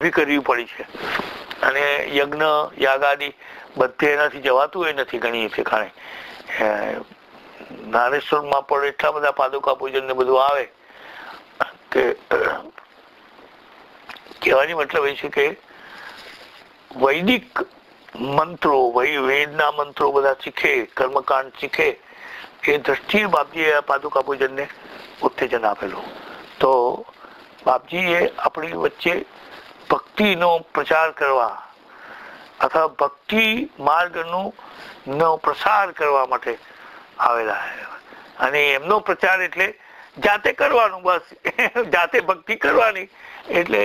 ઊભી કરવી પડી છે. અને યજ્ઞ યાગાદી બધે એનાથી જવાતું એ નથી. ઘણી ઠેકાણે નારેશ્વરમાં પણ એટલા બધા પાદુકા પૂજન ને બધું આવે કે કહેવાની મતલબ એ છે કે વૈદિક મંત્રો વેદના મંત્રો બધા શીખે, કર્મકાંડ શીખે, એ દ્રષ્ટિએ બાપજીએ પાદુકા પૂજનને ઉત્તેજન આપેલું. તો બાપજીએ આપણી વચ્ચે ભક્તિનો પ્રચાર કરવા અથવા ભક્તિ માર્ગનો પ્રસાર કરવા માટે આવેલા. અને એમનો પ્રચાર એટલે જાતે કરવાનું, બસ જાતે ભક્તિ કરવાની. એટલે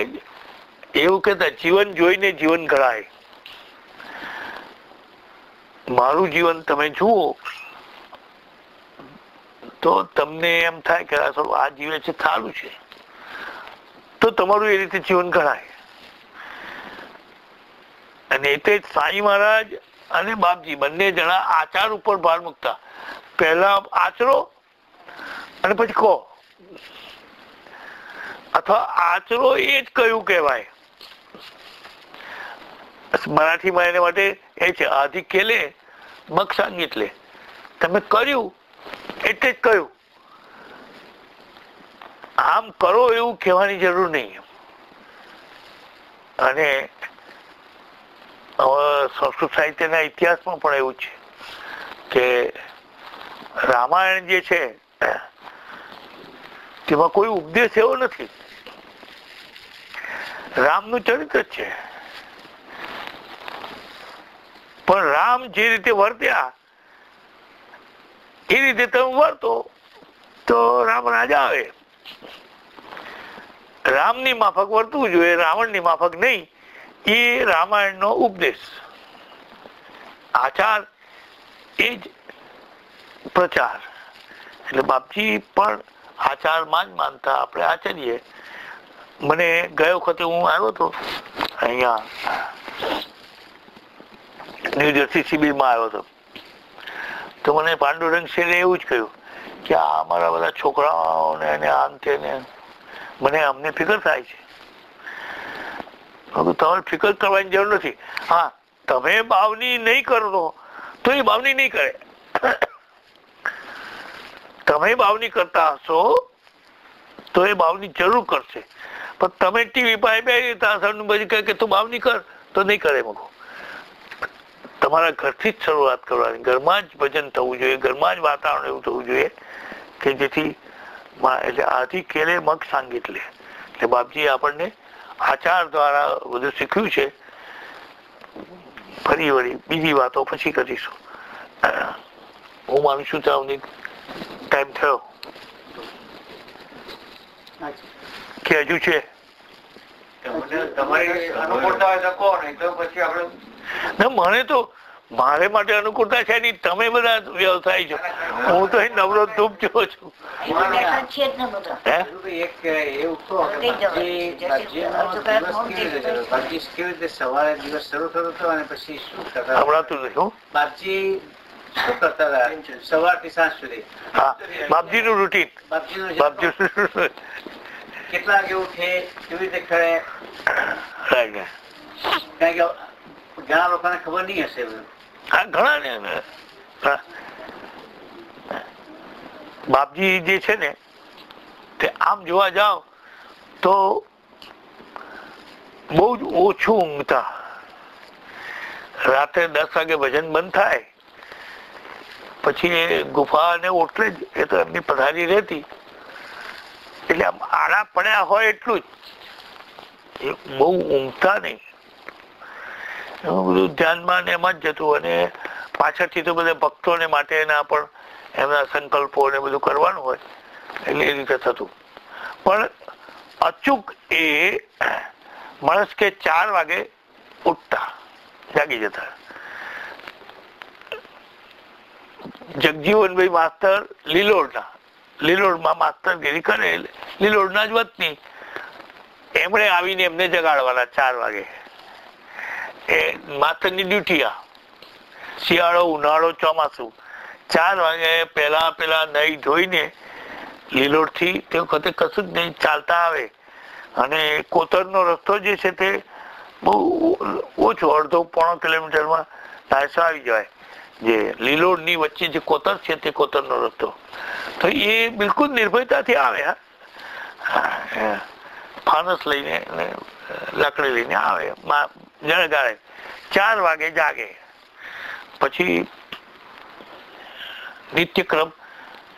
એવું કહેતા જીવન જોઈને જીવન ઘડાય. મારું જીવન તમે જુઓ તો તમને એમ થાય કે આ જીવે છે સારું છે, તો તમારું એ રીતે જીવન ઘડાય. અને એટલે સાંઈ મહારાજ અને બાપજી બંને જણા આચાર ઉપર ભાર મૂકતા. પહેલા આચરો અને પછી કહો, અથવા આચરો એ જ કયું કહેવાય. મરાઠીમાં એને માટે એ છે આધિ કેલે મગ સાંગીતલે. તમે કર્યું એટલે જ કહ્યું, આમ કરો એવું કહેવાની જરૂર નહીં. અને સંસ્કૃત સાહિત્યના ઇતિહાસમાં પણ એવું છે કે રામાયણ જે છે તેમાં કોઈ ઉપદેશ એવો નથી. રામનું ચરિત્ર છે, પણ રામ જે રીતે વર્ત્યા એ રીતે તમે વર્તો તો રામ રાજા આવે. રામની માફક વર્તવું જોઈએ, રાવણની માફક નહીં. એ રામાયણનો ઉપદેશ. આચાર એ જ પ્રચાર. એટલે બાપજી પણ આચારમાં જ માનતા, આપણે આચરીએ. મને ગયો વખતે હું આવ્યો હતો અહીંયા ન્યૂ જર્સી શિબિરમાં આવ્યો હતો, તો મને પાંડુરંગ શેરે એવું જ કહ્યું કે આ અમારા બધા છોકરાઓને અને આમ તેને અમને ફિકર થાય છે. તમારે ફિકર કરવાની જરૂર નથી. હા, તમે બાવની નહીં કરો તો એ બાવની નહીં કરે. તમે બાવની કરતા હશો તો એ બાવની જરૂર કરશે. પણ તમે ટીવી પાસે બેસી પછી કહે કે તું બાવની કર તો નહીં કરે. મૂકો, તમારા ઘરથી જ શરૂઆત કરવાની. ઘરમાં જ ભજન થવું જોઈએ, ઘરમાં જ વાતાવરણ એવું થવું જોઈએ કે જેથી એટલે આથી કેલે મગ સાંગીત લે. એટલે બાપજીએ આપણને આચાર દ્વારા બધું શીખ્યું છે. ફરી વળી બીજી વાતો પછી કરીશું. હું માનું છું ત્યાં ટાઈમ થયો કે હજુ છે? મને તો મારે માટે અનુકૂળતા છે નહીં. તમે બધા વ્યવસાય છો, હું તો અહીં નવરો ધૂપ જોઉં છું. સવારે દિવસ શરૂ થતો હતો અને પછી શું કરતા હમણાં શું બાપજી શું કરતા હતા સવારથી સાંજ સુધી? હા, બાપજી નું રૂટીન. બાપજી કેટલા વાગે ઉઠે, કેવી રીતે કરે? કારણ કે ઘણા લોકોને ખબર નહીં હશે. હા, ઘણા ને બાપજી જે છે ને તે આમ જોવા જાવ તો બહુ જ ઓછું ઊંઘતા. રાત્રે 10 વાગે ભજન બંધ થાય પછી એ ગુફા ને ઓટલે જ એ તો એમની પથારી રહેતી. એટલે આમ આડા પડ્યા હોય એટલું જ, બહુ ઊંઘતા નહીં. એમાં બધું ધ્યાનમાં ને એમાં જ જતું. અને પાછળથી તો બધા ભક્તોને માટેના પણ એમના સંકલ્પો ને બધું કરવાનું હોય એટલે એ રીતે થતું. પણ અચૂક એ માણસ કે 4 વાગે ઉઠતા, જાગી જતા. જગજીવનભાઈ માસ્તર લીલોડમાં માસ્તરગીરી કરે, લીલોડના જ વતની. એમણે આવીને એમને જગાડવાના 4 વાગે. એ માસ્તરની ડ્યુટી. આ શિયાળો, ઉનાળો, ચોમાસું 4 વાગે પેલા નહીં ધોઈને લીલોડથી તે વખતે કશું જ નહીં ચાલતા આવે. અને કોતરનો રસ્તો જે છે તે બહુ ઓછો, 1.5-પોણો કિલોમીટરમાં નારસા આવી જાય. જે લીલોડની વચ્ચે જે કોતર છે તે કોતરનો રસ્તો, તો એ બિલકુલ નિર્ભયતાથી આવે. ફાનસ લઈને લાકડી લઈને આવે, જણગાળે, 4 વાગે જાગે. પછી નિત્યક્રમ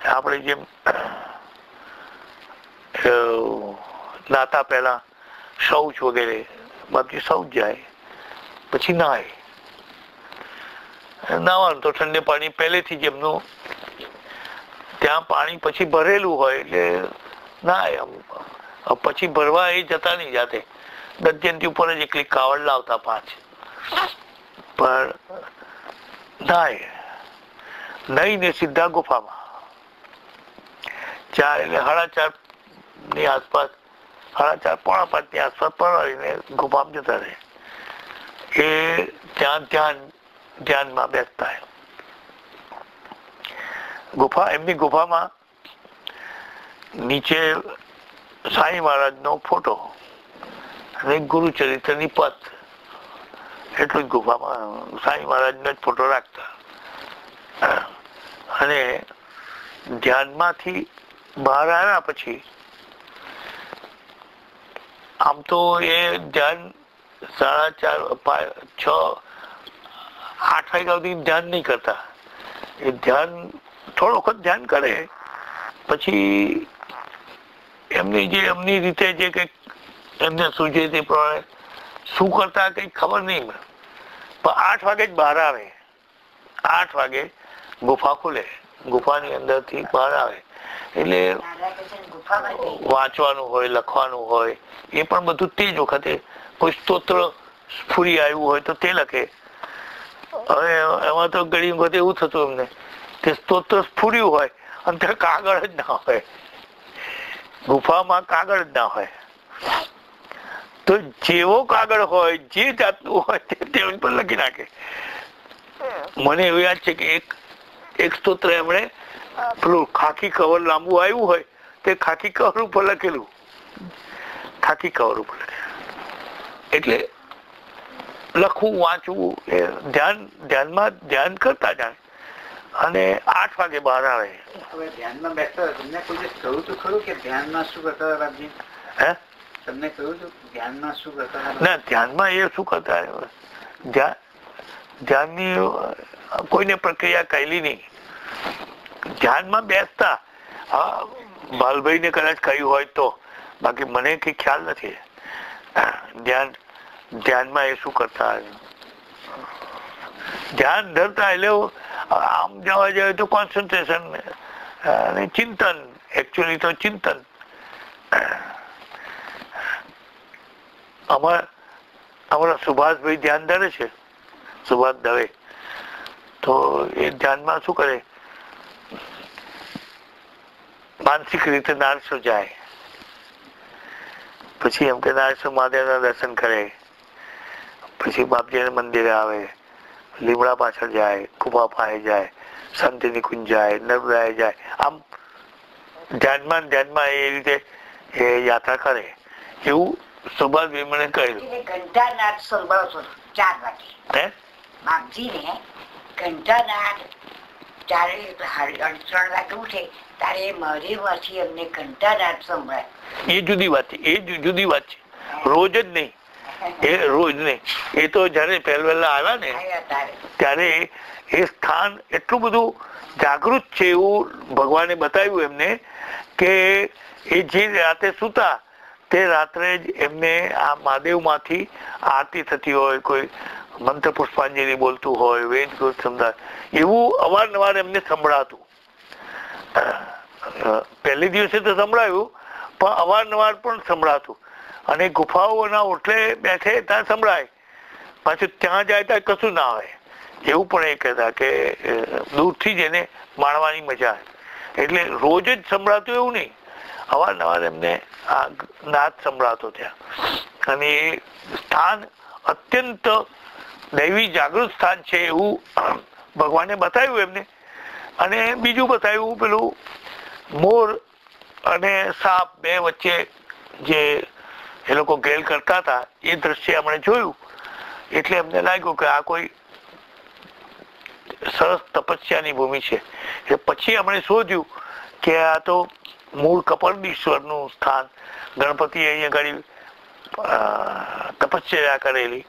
આપણે જેમ નાતા પહેલા શૌચ વગેરે બાકી શૌચ જાય, પછી નાવાનું તો ઠંડે પાણી પહેલેથી જ એમનું ત્યાં પાણી પછી ભરેલું હોય એટલે નાય. પછી ભરવા એ જતા નહીં જાતે, દત્યંતી ઉપર જ એકલી કાવડ લાવતા 5 પણ નાય નહીને સીધા ગુફામાં 4 એટલે 4:30 ની આસપાસ, 4:30 પોણા 5 ની આસપાસ પરવારીને ગુફામાં જતા રહે. એ ત્યાં ધ્યાનમાં બેસતા. એમની ગુફામાં નીચે સાંઈ મહારાજનો ફોટો અને ગુરુચરિત્રની પત, એટલું જ ગુફામાં સાંઈ મહારાજનો જ ફોટો રાખતા. અને ધ્યાનમાંથી બહાર આવ્યા પછી આમ તો એ ધ્યાન 4:30, 6, 8 વાગ્યા સુધી ધ્યાન નહીં કરતા. એ ધ્યાન થોડો વખત ધ્યાન કરે, પછી એમની રીતે જે કંઈક એમને સૂઝે તે પ્રમાણે શું કરતા કંઈ ખબર નહીં, પણ 8 વાગે જ બહાર આવે. 8 વાગે ગુફા ખુલે, ગુફાની અંદરથી બહાર આવે એટલે વાંચવાનું હોય, લખવાનું હોય, એ પણ બધું તે જ વખતે. કોઈ સ્તોત્ર સ્ફુરી આવ્યું હોય તો તે લખે. હવે એમાં તો ઘણી વખત એવું થતું એમને કે સ્તોત્ર સ્ફુર્યું હોય અને ત્યાં કાગળ જ ના હોય, ગુફામાં કાગળ જ ના હોય. તો જેવો કાગળ હોય, જે જાતનું હોય તે પર લખી નાખે. મને એવું યાદ છે કે એક સ્તોત્ર એમણે પેલું ખાખી કવર લાંબુ આવ્યું હોય તે ખાખી કવર ઉપર લખેલું, ખાખી કવર ઉપર લખેલું. એટલે લખવું, વાંચવું, એ ધ્યાનમાં ધ્યાન કરતા જાય અને 8 વાગે બહાર આવે. હવે ધ્યાનમાં બેસતા તમને કોઈ કહ્યું તો ખરું કે ધ્યાનમાં શું કરતા હતા બાપજી? તમને કહ્યું હતું ધ્યાનમાં શું કરતા? ના, ધ્યાનમાં એ શું કરતા, ધ્યાનની કોઈને પ્રક્રિયા કહેલી નહીં. ધ્યાનમાં બેસતા. હા, બાલભાઈને કદાચ કહ્યું હોય તો, બાકી મને કઈ ખ્યાલ નથી. ધ્યાનમાં એ શું કરતા, ધ્યાન ધરતા એટલે આમ જવા જાય તો કોન્સન્ટ્રેશન અને ચિંતન. એકચ્યુઅલી તો ચિંતન. અમારા સુભાષભાઈ ધ્યાન ધરે છે, સુભાષ દવે. તો એ ધ્યાનમાં શું કરે, માનસિક રીતે નારસો જાય, પછી એમ કે નારસો મહાદેવના દર્શન કરે, પછી બાપજીના મંદિરે આવે, લીમડા પાછળ જાય, કુબા પાસે જાય, શાંતિની કુંજ જાય, નર્મદાએ જાય. આમ ધ્યાનમાં એ રીતે એ યાત્રા કરે. એવું સુભાષભાઈ મને કહ્યું. ઘંટાનાદ સંભળાવશો 4 વાગે. બાપજીને ઘંટાનાદ 3 વાગે ઉઠે ત્યારે મરેમાંથી અમને ઘંટાનાદ સંભળાય. એ જુદી વાત છે, એ જુદી વાત છે. રોજ જ નહીં, એ રોજ નહીં. એ તો જયારે પહેલા આવ્યા ને ત્યારે એ સ્થાન એટલું બધું જાગૃત છે એવું ભગવાને બતાવ્યું એમને કે એ જે રાતે સુતા તે રાત્રે જ એમને આ મહાદેવમાંથી આરતી થતી હોય, કોઈ મંત્ર પુષ્પાંજલિ બોલતું હોય, વેદ સંભળાય, એવું અવારનવાર એમને સંભળાતું. પહેલે દિવસે તો સંભળાયું, પણ અવારનવાર પણ સંભળાતું. અને ગુફાઓના ઓટલે બેઠે ત્યાં સંભળાય, પાછું ત્યાં જાય ત્યાં કશું ના આવે. એવું પણ એ કહેતા કે દૂરથી જ એને માણવાની મજા આવે. એટલે રોજ જ સંભળાતું એવું નહીં, અવારનવાર એમને આ નાદ સંભળાતો ત્યાં. અને એ સ્થાન અત્યંત દૈવી જાગૃત સ્થાન છે એવું ભગવાને બતાવ્યું એમને. અને બીજું બતાવ્યું પેલું મોર અને સાપ બે વચ્ચે જે એ લોકો ગેલ કરતા હતા એ દ્રશ્ય એમણે જોયું એટલે એમને લાગ્યું કે આ કોઈ સરસ તપસ્યાની ભૂમિ છે. એટલે પછી એમણે શોધ્યું કે આ તો મૂળ કપર્દીશ્વરનું સ્થાન, ગણપતિ અહીંયા આગળ તપસ્યા કરેલી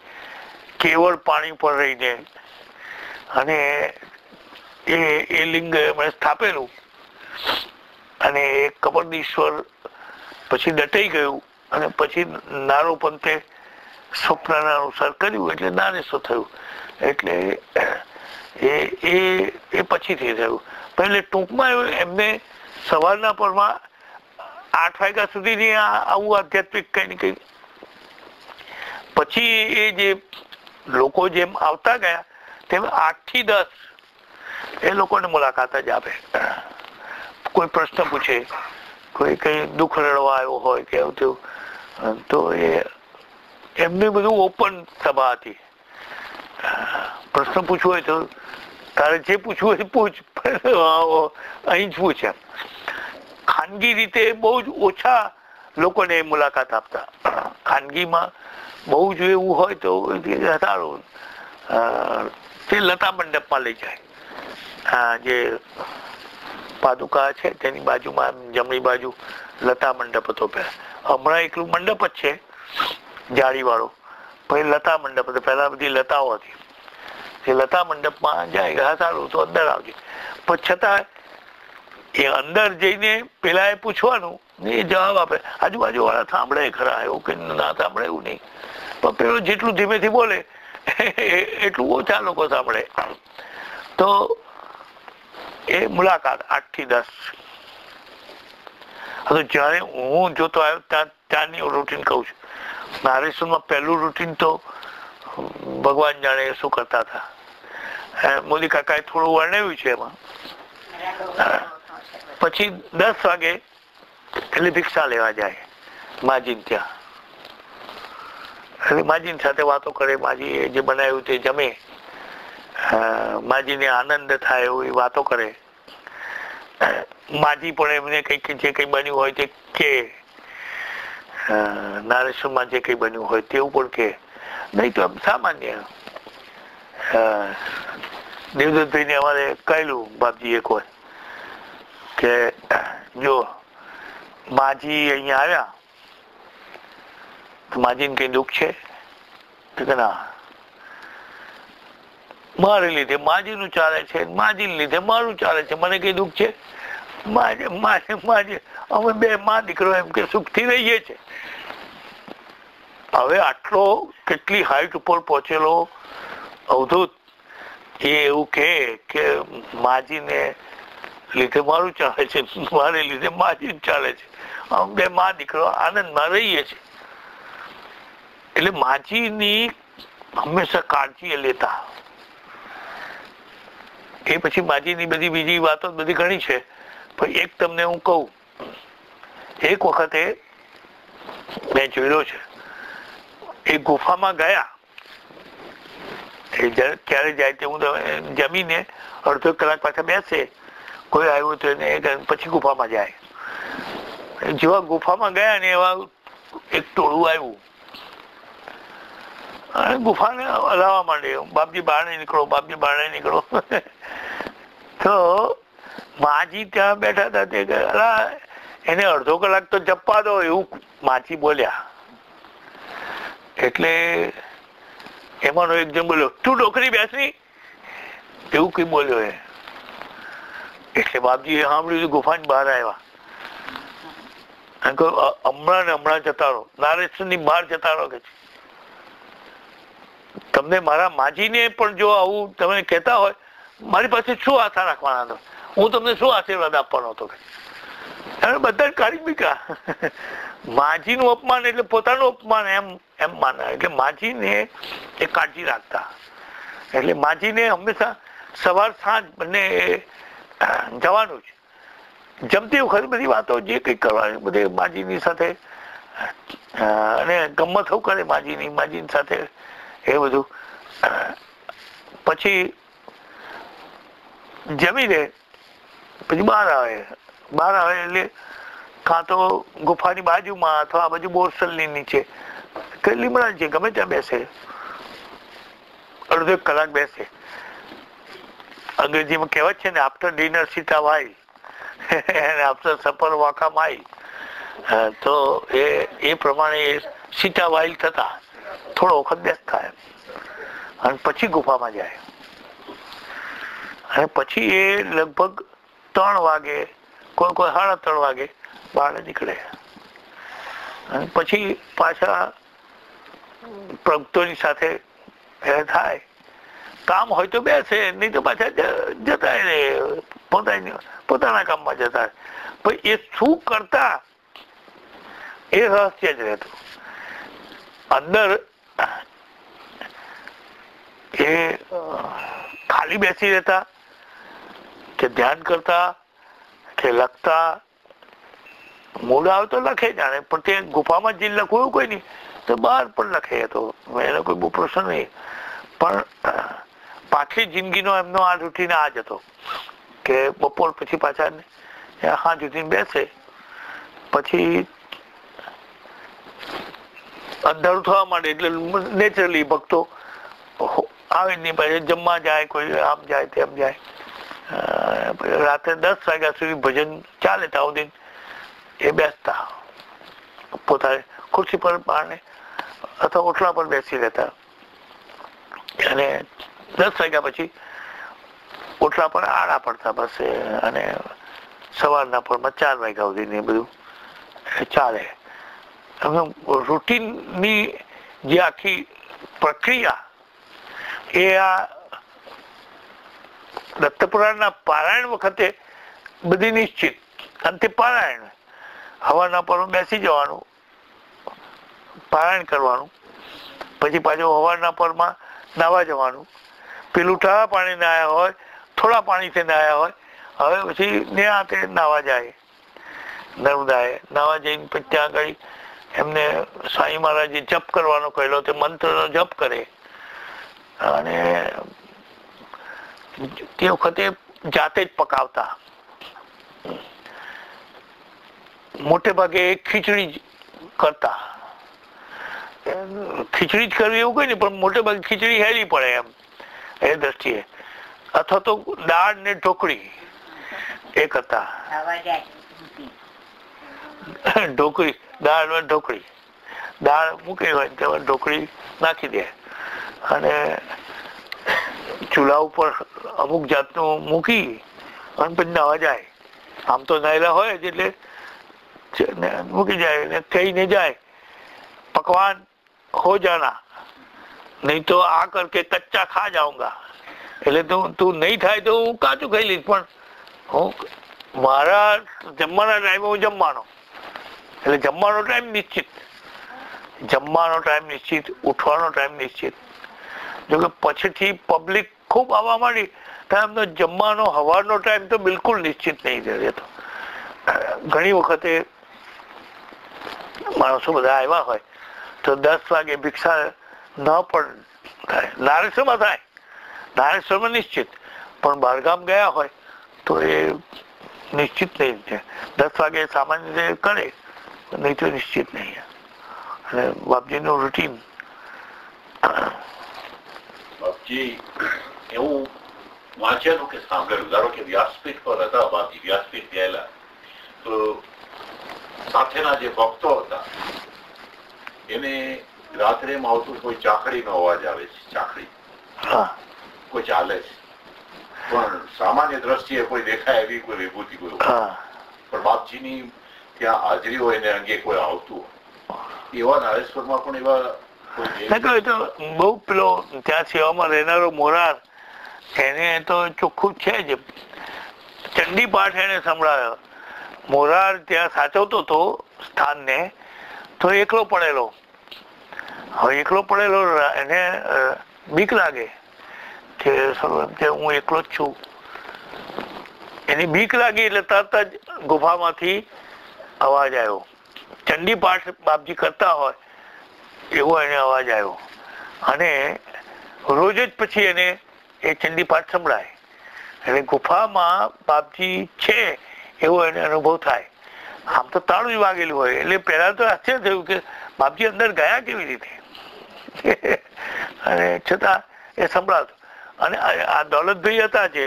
કેવળ પાણી ઉપર રહીને, અને એ લિંગ એમણે સ્થાપેલું, અને એ કપર્દીશ્વર પછી દટાઈ ગયું, અને પછી નારો પંથે સ્વપ્નના અનુસાર કર્યું એટલે નારેશ્વર થયું. એટલે એ પછીથી થયું. એટલે ટૂંકમાં એમને સવારના પરમાં 8 વાગ્યા સુધીની આવું આધ્યાત્મિક કઈ ને કઈ, પછી એ જે લોકો જેમ આવતા ગયા તેમ 8 થી 10 એ લોકોને મુલાકાત જ આપે. કોઈ પ્રશ્ન પૂછે, કોઈ કઈ દુઃખ રડવા આવ્યો હોય કે એવું તેવું, તો એમને બધું ઓપન સભા હતી. પ્રશ્ન પૂછવો હોય તો તારે જે પૂછવું હોય પૂછ, અહીં જ પૂછે. ખાનગી રીતે બહુ જ ઓછા લોકોને મુલાકાત આપતા. ખાનગીમાં બહુ જ એવું હોય તો સારું તે લતા મંડપમાં લઈ જાય. જે પાદુકા છે તેની બાજુમાં જમણી બાજુ લતા મંડપ હતો પહેલા. હમણાં એકલું મંડપ જ છે જાળીવાળો, પછી લતા મંડપ હતો. પહેલા બધી લતાઓ હતી. એ લતા મંડપમાં જાય, હા સારું તો અંદર આવજે. પણ છતાં એ અંદર જઈને પેલા એ પૂછવાનું એ જવાબ આપે. આજુબાજુ વાળા સાંભળે ખરા, એવું કે ના સાંભળે એવું નહીં, પણ પેલો જેટલું ધીમેથી બોલે એટલું ઓછા લોકો સાંભળે. તો એ મુલાકાત 8 થી 10. હવે જયારે હું જોતો આવ્યો ત્યાંની રૂટીન કહું છું. નારેશ્વરમાં પહેલું રૂટીન તો ભગવાન જાણે શું કરતા હતા. મોદી કાકાએ થોડું વર્ણવ્યું છે એમાં. પછી 10 વાગે એટલે ભિક્ષા લેવા જાય માજીન ત્યાં. એટલે માજીન સાથે વાતો કરે, માજી જે બનાવ્યું તે જમે, માજીને આનંદ થાય એવી વાતો કરે. માજી પણ એમને કંઈક જે કંઈ બન્યું હોય તે કે, નારેશ્વરમાં જે કંઈ બન્યું હોય તેવું પણ કે. નહીં તો આમ સામાન્ય. દેવદત્તભાઈને અમારે કહેલું બાપજી એક વાર કે જો માજી અહીંયા આવ્યા તો માજીને કઈ દુઃખ છે? તો કે ના, મારે લીધે માજીનું ચાલે છે, માજીને લીધે મારું ચાલે છે, મને કઈ દુઃખ છે? માજે અમે બે માં દીકરો એમ કે સુખથી રહીએ છે. હવે આટલો કેટલી હાઈટ ઉપર પહોંચેલો અવધૂત એ એવું કે માજીને લીધે મારું ચાલે છે, મારે લીધે માજી ચાલે છે, અમે બે માં દીકરો આનંદમાં રહીએ છીએ. એટલે માજીની હંમેશા કાળજી લેતા. એ પછી માજીની બધી બીજી વાતો બધી ઘણી છે, પણ એક તમને હું કહું. એક વખતે મેં જોયેલો છે, એ ગુફામાં ગયા. ક્યારે જાય તે હું જમીને અડધો કલાક પાછા બેસે, કોઈ આવ્યું તો એને પછી ગુફામાં જાય. જેવા ગુફામાં ગયા ને એવા એક ટોળું આવ્યું અને ગુફાને હલાવવા માંડ્યો. બાપજી બહાર નહીં નીકળો, બાપજી બહાર નહીં નીકળો. તો માજી ત્યાં બેઠા હતા તે એને અડધો કલાક તો જપવા દો એવું માજી બોલ્યા. એટલે એમાંનો એક જણ બોલ્યો, તું ડોકરી બેસની, એવું કઈ બોલ્યો એ. એટલે બાપજી સાંભળ્યું, ગુફાની બહાર આવ્યા. હમણાં ને હમણાં જતા રહો, નારેશ્વરની બહાર જતા રહો કે છે. તમને મારા માજીને પણ જો આવું તમે કહેતા હોય, મારી પાસે શું આશા રાખવાના હતો? હું તમને શું આશીર્વાદ આપવાનો હતો? બધા કાઢી મૂક્યા. માજીનું અપમાન એટલે પોતાનું અપમાન એમ માને. એટલે માજીને એ કાળજી રાખતા. એટલે માજીને હંમેશા સવાર સાંજ બંને જવાનું જ. જમતી વખત બધી વાતો જે કંઈક કરવાની બધે માજીની સાથે, અને ગમત કરે માજીની સાથે એ બધું. પછી જમી લે, પછી બહાર આવે એટલે કાં તો ગુફાની બાજુમાં અથવા આ બાજુ બોરસલની નીચે કે લીમડા છે ગમે ત્યાં બેસે, અડધો 1 કલાક બેસે. અંગ્રેજીમાં કહેવત છે ને, after dinner sit a while after supper walk a mile. તો એ પ્રમાણે સીતા વાઇલ થતા થોડો વખત બેસતા એમ, અને પછી ગુફામાં જાય. અને પછી એ લગભગ 3 વાગે, કોઈ 3:30 વાગે બહાર નીકળે. અને પછી પાછા પ્રભુત્વની સાથે થાય. કામ હોય તો બેસે, નહીં તો પાછા જતા રહે, પોતાના કામમાં જતા. પણ એ શું કરતા એ રહસ્ય જ રહેતું. અંદર એ ખાલી બેસી રહેતા કે ધ્યાન કરતા કે લખતા. મૂળ આવે તો લખે જાણે, પણ તે ગુફામાં જ લખવું કોઈ નહીં, તો બહાર પણ લખે. તો એનો કોઈ બહુ પ્રશ્ન નહીં. પણ પાછલી જિંદગીનો એમનો આ રૂટીન આ જ હતો કે બપોર પછી પાછા હાંજ ઉઠીને બેસે. પછી અંધારું થવા માંડે એટલે નેચરલી ભક્તો આવે નહીં, પછી જમવા જાય, કોઈ આમ જાય તેમ જાય. રાત્રે 10 વાગ્યા સુધી ભજન ચાલે ત્યાં સુધી એ બેસતા, પોતાની ખુરશી પર બારણે અથવા ઓટલા પર બેસી રહેતા. અને 10 વાગ્યા પછી ઓટલા પર આડા પડતા બસ. અને સવારના પરમાં 4 વાગ્યા સુધી બધું ચાલે. રૂટીનની જે આખી પ્રક્રિયા એ આ દત્તપુરાણના પારાયણ વખતે બધી નિશ્ચિત. અને તે પારાયણ હવાના પર બેસી જવાનું, પારાયણ કરવાનું, પછી પાછું હવાના પરમાં નાવા જવાનું. પેલું ઠારા પાણી નાયા હોય, થોડા પાણીથી નાયા હોય, હવે પછી નિરાંતે નાવા જાય નર્મદાએ. નાવા જઈને પછી ત્યાં આગળ એમને સ્વામી મહારાજે જપ કરવાનો કહેલો, તે મંત્રનો જપ કરે. અને તે વખતે જાતે જ પકાવતા. મોટે ભાગે ખીચડી જ કરતા. ખીચડી જ કરવી એવું કઈ નહીં, પણ મોટે ભાગે ખીચડી હેલી પડે એમ એ દ્રષ્ટિએ. અથવા તો દાળ ને ઢોકળી એ કરતા. ઢોકળી, દાળ ને ઢોકળી, દાળ મૂકી હોય તેમાં ઢોકળી નાખી દે અને ચૂલા ઉપર અમુક જાતનું મૂકી અને પછી નાવા જાય. આમ તો નાયેલા હોય જ એટલે મૂકી જાય ને કહીને જાય, પકવાન હો જાના, નહીં તો આ કરકે કચ્ચા ખા જાઉંગા. એટલે તું નહીં થાય તો હું કાચું ખાઈ લઈશ, પણ હું મારા જમવાના ટાઈમે હું જમવાનો. એટલે જમવાનો ટાઈમ નિશ્ચિત, જમવાનો ટાઈમ નિશ્ચિત, ઉઠવાનો ટાઈમ નિશ્ચિત. જોકે પછીથી પબ્લિક ખૂબ આવવા માંડી તો એમનો જમવાનો સવારનો ટાઈમ તો બિલકુલ નિશ્ચિત નહીં રહેતો. ઘણી વખતે માણસો બધા આવ્યા હોય તો 10 વાગે ભિક્ષા ન પણ થાય. નારેશ્વરમાં થાય, નારેશ્વરમાં નિશ્ચિત, પણ બહારગામ ગયા હોય તો એ નિશ્ચિત નહીં છે. 10 વાગે સામાન્ય રીતે કરે, નહીં તો નિશ્ચિત નહીં. અને બાપજીનું રૂટીન. બાપજી એવું વાંચેલું કે સાંભળેલું, ધારો કે વ્યાસપીઠ પર હતા બાપજી, વ્યાસપીઠ ગયેલા તો સાથેના જે ભક્તો હતા એને રાત્રે માં આવતું કોઈ ચાકડીનો અવાજ આવે છે, ચાકડી કોઈ ચાલે છે, પણ સામાન્ય દ્રષ્ટિએ કોઈ દેખાય એવી કોઈ વિભૂતિ કોઈ, પણ બાપજીની ત્યાં હાજરી હોય ને અંગે કોઈ આવતું હોય. એવા નારેશ્વરમાં પણ એવા બહુ પેલો ત્યાં સેવામાં રહેનારો મોરાર, એને તો ચોખ્ખું છે જ. ચંડી પાઠ એને સંભળાયો. મોરાર ત્યાં સાચવતો હતો સ્થાનને, તો એકલો પડેલો. હવે એકલો પડેલો એને બીક લાગે કે હું એકલો જ છું. એની બીક લાગી એટલે તરત જ ગુફામાંથી અવાજ આવ્યો. ચંડી પાઠ બાપજી કરતા હોય એવો એને અવાજ આવ્યો. અને રોજ જ પછી એને એ ચંડી પાઠ સંભળાય. એટલે ગુફામાં બાપજી છે એવો એને અનુભવ થાય. આમ તો તાળું વાગેલું હોય. એટલે પેલા તો આશ્ચર્ય થયું કે બાપજી અંદર ગયા કેવી રીતે, અને છતાં એ સંભળાતું. અને આ દોલતભાઈ હતા જે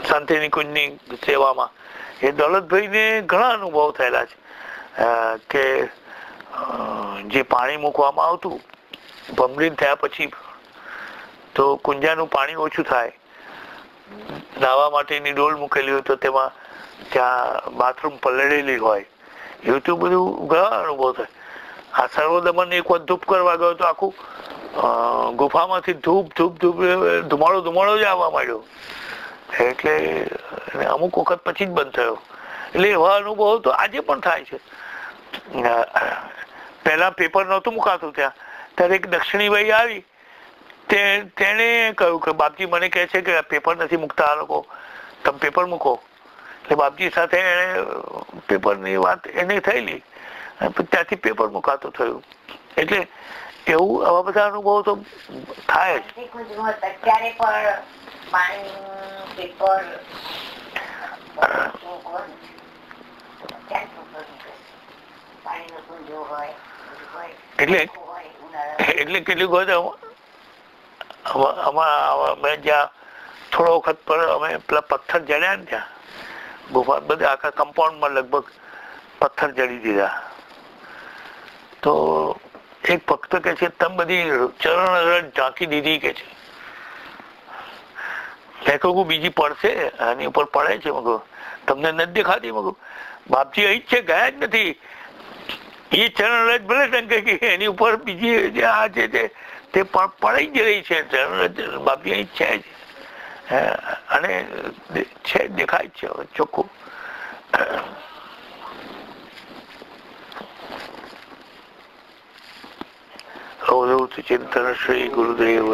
શાંતિનિકુંજની સેવામાં, એ દોલતભાઈને ઘણા અનુભવ થયેલા છે કે જે પાણી મૂકવામાં આવતું ભમરીન થયા પછી તો કુંજાનું પાણી ઓછું થાય, નાહવા માટેની ડોલ મૂકેલી હોય તો તેમાં ત્યાં બાથરૂમ પલળેલી હોય, એવું તો બધું ઘણા અનુભવ થાય. આ સર્વદમન એક વખત ધૂપ કરવા ગયો તો આખું ગુફામાંથી ધૂપ ધુમાડો જ આવવા માંડ્યો. એટલે અમુક વખત પછી જ બંધ થયો. એટલે એવા અનુભવો તો આજે પણ થાય છે. પહેલા પેપર નહોતું મુકાતું ત્યાં, ત્યારે એક દક્ષિણીભાઈ આવી, તેણે કહ્યું કે બાપજી મને કહે છે કે પેપર નથી મૂકતા આ લોકો, તમે પેપર મૂકો. એટલે બાપજી સાથે એને પેપરની વાત એને થયેલી, ત્યાંથી પેપર મુકાતું થયું. એટલે એવું આવા બધા અનુભવો તો થાય જ. અત્યારે પણ પાણી પેપર એટલે કેટલીક વખત અમે જ્યાં થોડો વખત પર અમે પેલા પથ્થર જડ્યા ને ત્યાં ગુફા બધા આખા કમ્પાઉન્ડમાં લગભગ પથ્થર જડી દીધા. તો એક ભક્ત કે છે તમે બધી ચરણ રજ ઢાંકી દીધી કે છે. મેં કહું બીજી પડશે, આની ઉપર પડે છે. મગો તમને નથી દેખાતી? મગો બાપજી અહીં જ છે, ગયા જ નથી. એ ચરણ રજ ભલે ટંકે કે એની ઉપર બીજી જે આ છે તે પડી જ રહી છે. ચરણ રજ બાપજી અહીં જ છે જ, અને છે દેખાય જ છે હવે ચોખ્ખું. ચિંતન શ્રી ગુરુદેવ.